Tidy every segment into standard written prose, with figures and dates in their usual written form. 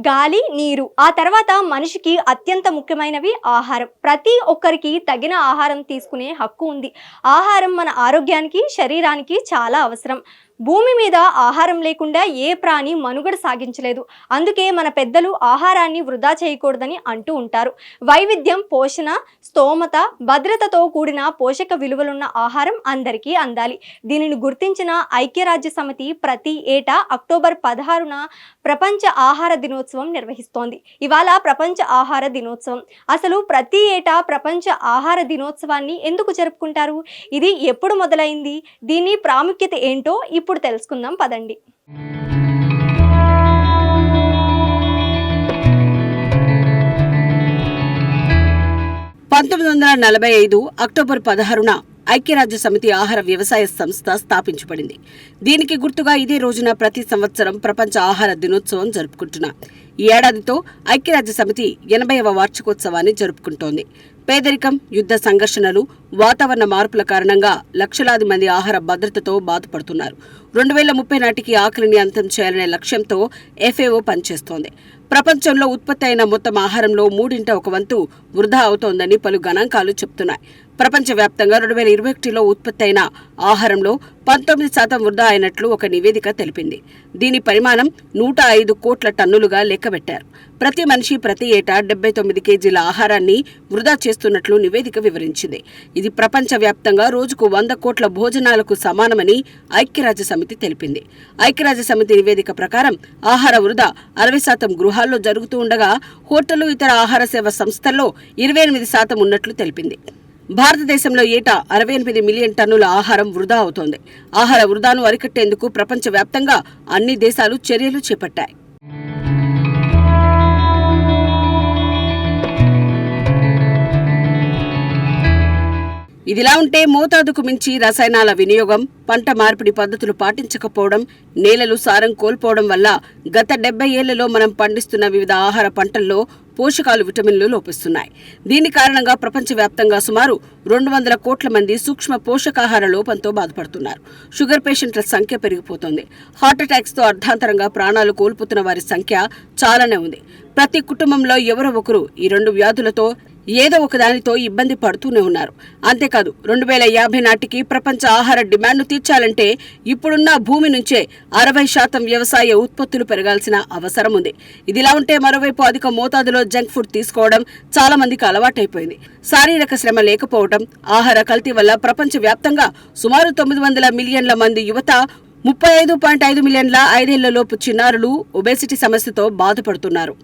గాలి, నీరు. ఆ తర్వాత మనిషికి అత్యంత ముఖ్యమైనవి ఆహారం. ప్రతి ఒక్కరికి తగిన ఆహారం తీసుకునే హక్కు ఉంది. ఆహారం మన ఆరోగ్యానికి, శరీరానికి చాలా అవసరం. భూమి మీద ఆహారం లేకుండా ఏ ప్రాణి మనుగడ సాగించలేదు. అందుకే మన పెద్దలు ఆహారాన్ని వృధా చేయకూడదని అంటూ ఉంటారు. వైవిధ్యం, పోషణ, స్తోమత, భద్రతతో కూడిన పోషక విలువలున్న ఆహారం అందరికీ అందాలి. దీనిని గుర్తించిన ఐక్యరాజ్య సమితి ప్రతి ఏటా అక్టోబర్ 16న ప్రపంచ ఆహార దినోత్సవం నిర్వహిస్తోంది. ఇవాళ ప్రపంచ ఆహార దినోత్సవం. అసలు ప్రతి ఏటా ప్రపంచ ఆహార దినోత్సవాన్ని ఎందుకు జరుపుకుంటారు? ఇది ఎప్పుడు మొదలైంది? దీని ప్రాముఖ్యత ఏంటో ఇప్పుడు తెలుసుకుందాం పదండి. 1945 అక్టోబర్ 16న ఐక్యరాజ్య సమితి ఆహార వ్యవసాయ సంస్థ స్థాపించబడింది. దీనికి గుర్తుగా ఇదే రోజున ప్రతి సంవత్సరం ప్రపంచ ఆహార దినోత్సవం జరుపుకుంటున్నాం. ఈ ఏడాదితో ఐక్యరాజ్య సమితి 80వ వార్షికోత్సవాన్ని జరుపుకుంటోంది. పేదరికం, యుద్ధ సంఘర్షణలు, వాతావరణ మార్పుల కారణంగా లక్షలాది మంది ఆహార భద్రతతో బాధపడుతున్నారు. 2030 నాటికి ఆకలిని అంతం చేయాలనే లక్ష్యంతో FAO పనిచేస్తోంది. ప్రపంచంలో ఉత్పత్తి అయిన మొత్తం ఆహారంలో 1/3 వృధా అవుతోందని పలు గణాంకాలు చెబుతున్నాయి. ప్రపంచవ్యాప్తంగా 2021లో ఉత్పత్తి అయిన ఆహారంలో 19% వృధా అయినట్లు ఒక నివేదిక తెలిపింది. దీని పరిమాణం 105 కోట్ల టన్నులుగా లెక్కబెట్టారు. ప్రతి మనిషి ప్రతి ఏటా 79 కేజీల ఆహారాన్ని వృధా చేస్తున్నట్లు నివేదిక వివరించింది. ఇది ప్రపంచవ్యాప్తంగా రోజుకు 100 కోట్ల భోజనాలకు సమానమని ఐక్యరాజ్య సమితి తెలిపింది. ఐక్యరాజ్య సమితి నివేదిక ప్రకారం ఆహార వృధా 60% గృహాల్లో జరుగుతూ ఉండగా హోటళ్లు, ఇతర ఆహార సేవ సంస్థల్లో 28% ఉన్నట్లు తెలిపింది. భారతదేశంలో ఏటా 68 మిలియన్ టన్నుల ఆహారం వృధా అవుతోంది. ఆహార వృధాను అరికట్టేందుకు ప్రపంచవ్యాప్తంగా అన్ని దేశాలు చర్యలు చేపట్టాయి. ఇదిలా ఉంటే మోతాదుకు మించి రసాయనాల వినియోగం, పంట మార్పిడి పద్ధతులు పాటించకపోవడం, నేలలు సారం కోల్పోవడం వల్ల గత 70 ఏళ్లలో మనం పండిస్తున్న వివిధ ఆహార పంటల్లో పోషకాలు, విటమిన్లు లోపిస్తున్నాయి. దీని కారణంగా ప్రపంచవ్యాప్తంగా సుమారు 200 కోట్ల మంది సూక్ష్మ పోషకాహార లోపంతో బాధపడుతున్నారు. షుగర్ పేషెంట్ల సంఖ్య పెరిగిపోతోంది. హార్ట్ అటాక్స్తో అర్ధాంతరంగా ప్రాణాలు కోల్పోతున్న వారి సంఖ్య చాలానే ఉంది. ప్రతి కుటుంబంలో ఎవరో ఒకరు ఈ 2 వ్యాధులతో ఏదో ఒకదానితో ఇబ్బంది పడుతూనే ఉన్నారు. అంతేకాదు 2050 నాటికి ప్రపంచ ఆహార డిమాండ్ను తీర్చాలంటే ఇప్పుడున్న భూమి నుంచే 60% వ్యవసాయ ఉత్పత్తులు పెరగాల్సిన అవసరం ఉంది. ఇదిలా ఉంటే మరోవైపు అధిక మోతాదులో జంక్ ఫుడ్ తీసుకోవడం చాలా మందికి అలవాటైపోయింది. శారీరక శ్రమ లేకపోవడం, ఆహార కల్తీ వల్ల ప్రపంచ వ్యాప్తంగా సుమారు 900 మిలియన్ల మంది యువత, 35.5 మిలియన్ల 5 ఏళ్లలోపు చిన్నారులు ఒబేసిటీ సమస్యతో బాధపడుతున్నారు.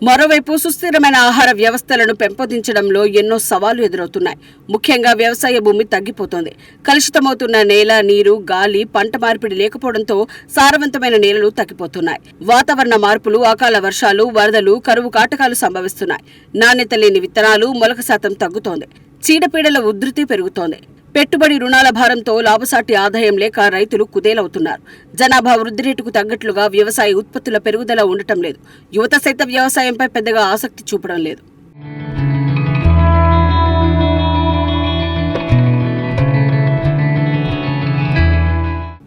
మరోవైపు సుస్థిరమైన ఆహార వ్యవస్థలను పెంపొందించడంలో ఎన్నో సవాళ్లు ఎదురవుతున్నాయి. ముఖ్యంగా వ్యవసాయ భూమి తగ్గిపోతోంది. కలుషితమవుతున్న నేల, నీరు, గాలి, పంట మార్పిడి లేకపోవడంతో సారవంతమైన నేలలు తగ్గిపోతున్నాయి. వాతావరణ మార్పులు, అకాల వర్షాలు, వరదలు, కరువు కాటకాలు సంభవిస్తున్నాయి. నాణ్యత లేని విత్తనాలు, మొలక శాతం తగ్గుతోంది. చీడపీడల ఉధృతి పెరుగుతోంది. పెట్టుబడి రుణాల భారంతో లాభసాటి ఆదాయం లేక రైతులు కుదేలవుతున్నారు. జనాభా వృద్ధి రేటుకు తగ్గట్లుగా వ్యవసాయ ఉత్పత్తుల పెరుగుదల ఉండటం లేదు. యువత సైతం వ్యవసాయంపై పెద్దగా ఆసక్తి చూపడం లేదు.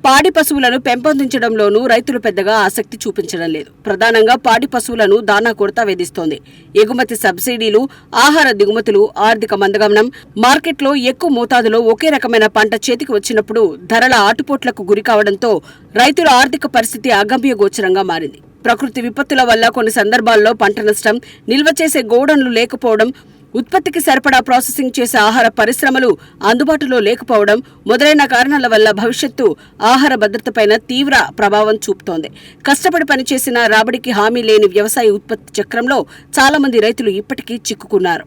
పాడి పశువులను పెంపొందించడంలోనూ రైతులు పెద్దగా ఆసక్తి చూపించడం లేదు. ప్రధానంగా పాడి పశువులను దానా కొరత వేధిస్తోంది. ఎగుమతి సబ్సిడీలు, ఆహార దిగుమతులు, ఆర్థిక మందగమనం, మార్కెట్లో ఎక్కువ మోతాదులో ఒకే రకమైన పంట చేతికి వచ్చినప్పుడు ధరల ఆటుపోట్లకు గురి కావడంతో రైతుల ఆర్థిక పరిస్థితి అగమ్యగోచరంగా మారింది. ప్రకృతి విపత్తుల వల్ల కొన్ని సందర్భాల్లో పంట నష్టం, నిల్వ చేసే గోడౌన్లు లేకపోవడం, ఉత్పత్తికి సరిపడా ప్రాసెసింగ్ చేసే ఆహార పరిశ్రమలు అందుబాటులో లేకపోవడం మొదలైన కారణాల వల్ల భవిష్యత్తు ఆహార భద్రతపైన తీవ్ర ప్రభావం చూపుతోంది. కష్టపడి పనిచేసిన రాబడికి హామీ లేని వ్యవసాయ ఉత్పత్తి చక్రంలో చాలా మంది రైతులు ఇప్పటికీ చిక్కుకున్నారు.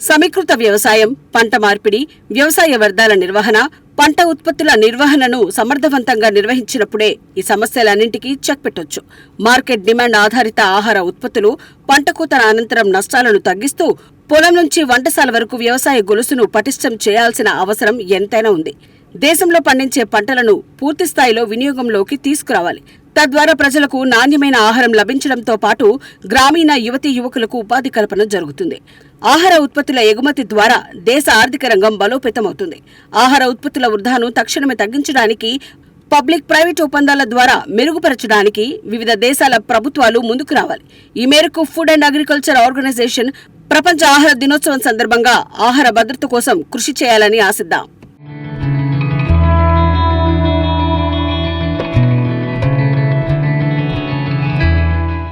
సమీకృత వ్యవసాయం, పంట మార్పిడి, వ్యవసాయ వ్యర్థాల నిర్వహణ, పంట ఉత్పత్తుల నిర్వహణను సమర్థవంతంగా నిర్వహించినప్పుడే ఈ సమస్యలన్నింటికీ చెక్ పెట్టొచ్చు. మార్కెట్ డిమాండ్ ఆధారిత ఆహార ఉత్పత్తులు పంట కోత అనంతరం నష్టాలను తగ్గిస్తూ పొలం నుంచి వంటశాల వరకు వ్యవసాయ గొలుసును పటిష్టం చేయాల్సిన అవసరం ఎంతైనా ఉంది. దేశంలో పండించే పంటలను పూర్తి స్థాయిలో వినియోగంలోకి తీసుకురావాలి. తద్వారా ప్రజలకు నాణ్యమైన ఆహారం లభించడంతో పాటు గ్రామీణ యువతీ యువకులకు ఉపాధి కల్పన జరుగుతుంది. ఆహార ఉత్పత్తుల ఎగుమతి ద్వారా దేశ ఆర్థిక రంగం బలోపేతమవుతుంది. ఆహార ఉత్పత్తుల వృధాను తక్షణమే తగ్గించడానికి, పబ్లిక్ ప్రైవేట్ ఒప్పందాల ద్వారా మెరుగుపరచడానికి వివిధ దేశాల ప్రభుత్వాలు ముందుకు రావాలి. ఈ మేరకు ఫుడ్ అండ్ అగ్రికల్చర్ ఆర్గనైజేషన్ ప్రపంచ ఆహార దినోత్సవం సందర్భంగా ఆహార భద్రత కోసం కృషి చేయాలని ఆశిద్దాం.